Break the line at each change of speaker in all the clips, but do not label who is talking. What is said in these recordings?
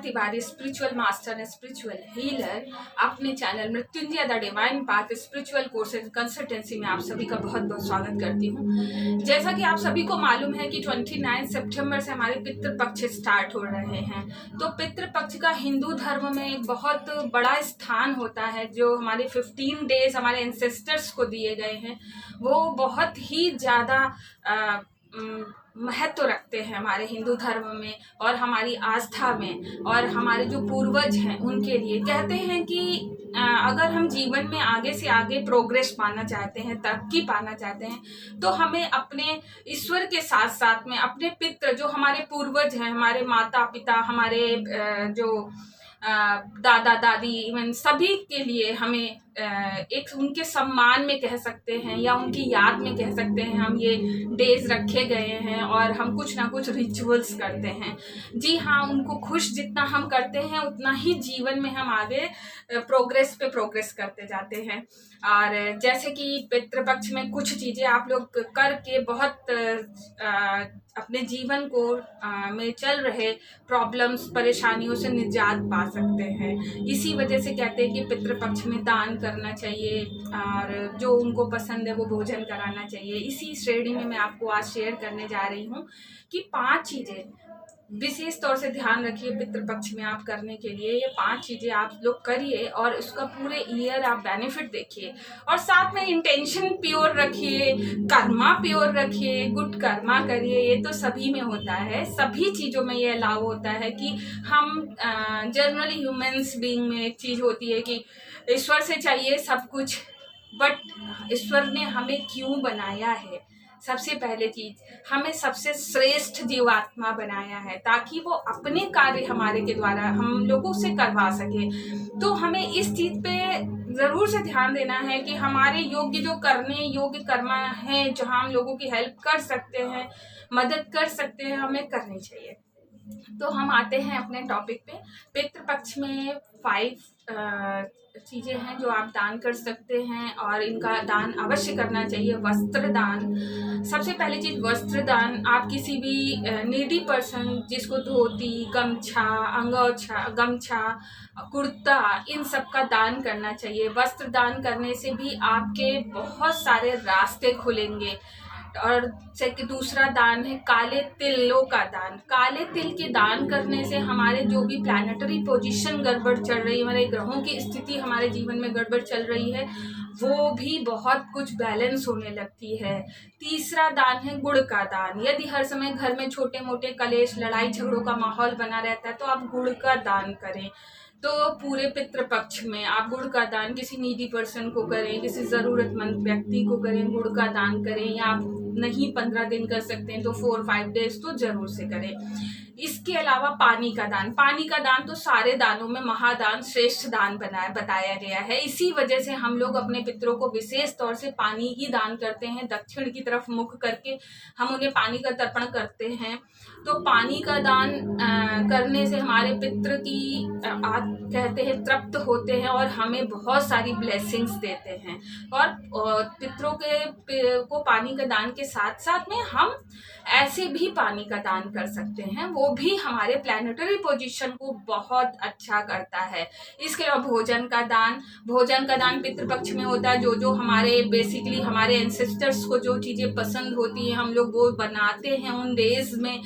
Tiwari spiritual master and spiritual healer अपने channel Mrityunjay the divine path spiritual courses consultancy में आप सभी का बहुत बहुत स्वागत करती हूँ। जैसा कि आप सभी को मालूम है कि 29 सितंबर से हमारे पितृपक्ष स्टार्ट हो रहे हैं। तो पितृपक्ष का हिंदू धर्म में एक बहुत बड़ा स्थान होता है। जो हमारे 15 डेज हमारे एंसेस्टर्स को दिए गए हैं वो बहुत ही ज़्यादा महत्व रखते हैं हमारे हिंदू धर्म में और हमारी आस्था में, और हमारे जो पूर्वज हैं उनके लिए। कहते हैं कि अगर हम जीवन में आगे से आगे प्रोग्रेस पाना चाहते हैं, तरक्की पाना चाहते हैं, तो हमें अपने ईश्वर के साथ साथ में अपने पितृ जो हमारे पूर्वज हैं, हमारे माता पिता, हमारे जो दादा दादी, इवन सभी के लिए हमें एक उनके सम्मान में कह सकते हैं या उनकी याद में कह सकते हैं, हम ये डेज रखे गए हैं और हम कुछ ना कुछ रिचुअल्स करते हैं। जी हाँ, उनको खुश जितना हम करते हैं उतना ही जीवन में हम आगे प्रोग्रेस पे प्रोग्रेस करते जाते हैं। और जैसे कि पितृपक्ष में कुछ चीज़ें आप लोग करके बहुत अपने जीवन को में चल रहे प्रॉब्लम्स, परेशानियों से निजात पा सकते हैं। इसी वजह से कहते हैं कि पितृपक्ष में दान करना चाहिए और जो उनको पसंद है वो भोजन कराना चाहिए। इसी श्रेणी में मैं आपको आज शेयर करने जा रही हूँ कि 5 चीज़ें विशेष तौर से ध्यान रखिए पितृपक्ष में आप करने के लिए। ये 5 चीज़ें आप लोग करिए और उसका पूरे ईयर आप बेनिफिट देखिए, और साथ में इंटेंशन प्योर रखिए, कर्मा प्योर रखिए, गुड कर्मा करिए। ये तो सभी में होता है, सभी चीज़ों में ये अलाउ होता है कि हम जनरली ह्यूमंस बीइंग में एक चीज़ होती है कि ईश्वर से चाहिए सब कुछ, बट ईश्वर ने हमें क्यों बनाया है? सबसे पहले चीज, हमें सबसे श्रेष्ठ जीवात्मा बनाया है ताकि वो अपने कार्य हमारे के द्वारा हम लोगों से करवा सके। तो हमें इस चीज पे जरूर से ध्यान देना है कि हमारे योग्य जो करने योग्य कर्मा है, जहाँ हम लोगों की हेल्प कर सकते हैं, मदद कर सकते हैं, हमें करनी चाहिए। तो हम आते हैं अपने टॉपिक पे। पितृपक्ष में 5 चीज़ें हैं जो आप दान कर सकते हैं और इनका दान अवश्य करना चाहिए। वस्त्र दान, सबसे पहली चीज़ वस्त्र दान। आप किसी भी नीडी पर्सन जिसको धोती, गमछा, अंगोछा, गमछा, कुर्ता, इन सब का दान करना चाहिए। वस्त्र दान करने से भी आपके बहुत सारे रास्ते खुलेंगे। और दूसरा दान है काले तिलों का दान। काले तिल के दान करने से हमारे जो भी प्लैनेटरी पोजीशन गड़बड़ चल रही है, हमारे ग्रहों की स्थिति हमारे जीवन में गड़बड़ चल रही है, वो भी बहुत कुछ बैलेंस होने लगती है। तीसरा दान है गुड़ का दान। यदि हर समय घर में छोटे मोटे कलेश, लड़ाई झगड़ों का माहौल बना रहता है तो आप गुड़ का दान करें। तो पूरे पितृपक्ष में आप गुड़ का दान किसी नीडी पर्सन को करें, किसी ज़रूरतमंद व्यक्ति को करें, गुड़ का दान करें। या आप नहीं 15 दिन कर सकते हैं तो 4-5 डेज तो जरूर से करें। इसके अलावा पानी का दान। पानी का दान तो सारे दानों में महादान, श्रेष्ठ दान बताया गया है। इसी वजह से हम लोग अपने पितरों को विशेष तौर से पानी ही दान करते हैं। दक्षिण की तरफ मुख करके हम उन्हें पानी का तर्पण करते हैं। तो पानी का दान करने से हमारे पितृ की कहते हैं तृप्त होते हैं और हमें बहुत सारी ब्लेसिंग्स देते हैं। और पितरों को पानी का दान के साथ साथ में हम ऐसे भी पानी का दान कर सकते हैं, वो भी हमारे प्लैनेटरी पोजीशन को बहुत अच्छा करता है। इसके अलावा भोजन का दान। भोजन का दान पितृपक्ष में होता है। जो हमारे बेसिकली हमारे एंसेस्टर्स को जो चीज़ें पसंद होती हैं हम लोग वो बनाते हैं उन डेज में,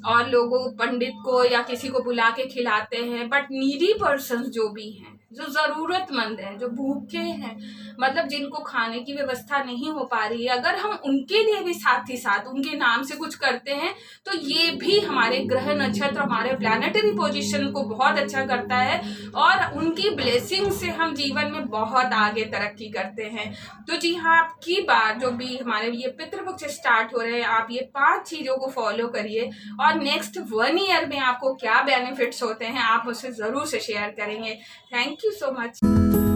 और लोगों पंडित को या किसी को बुला के खिलाते हैं। बट नीडी पर्सन जो भी हैं, जो ज़रूरतमंद हैं, जो भूखे हैं, मतलब जिनको खाने की व्यवस्था नहीं हो पा रही है, अगर हम उनके लिए भी साथ ही साथ उनके नाम से कुछ करते हैं तो ये भी हमारे ग्रह नक्षत्र, हमारे प्लैनेटरी पोजीशन को बहुत अच्छा करता है और उनकी ब्लेसिंग से हम जीवन में बहुत आगे तरक्की करते हैं। तो जी हाँ, आपकी बार जो भी हमारे ये पितृपक्ष स्टार्ट हो रहे हैं, आप ये 5 चीज़ों को फॉलो करिए और नेक्स्ट 1 ईयर में आपको क्या बेनिफिट्स होते हैं आप मुझसे ज़रूर से शेयर करेंगे। Thank you so much.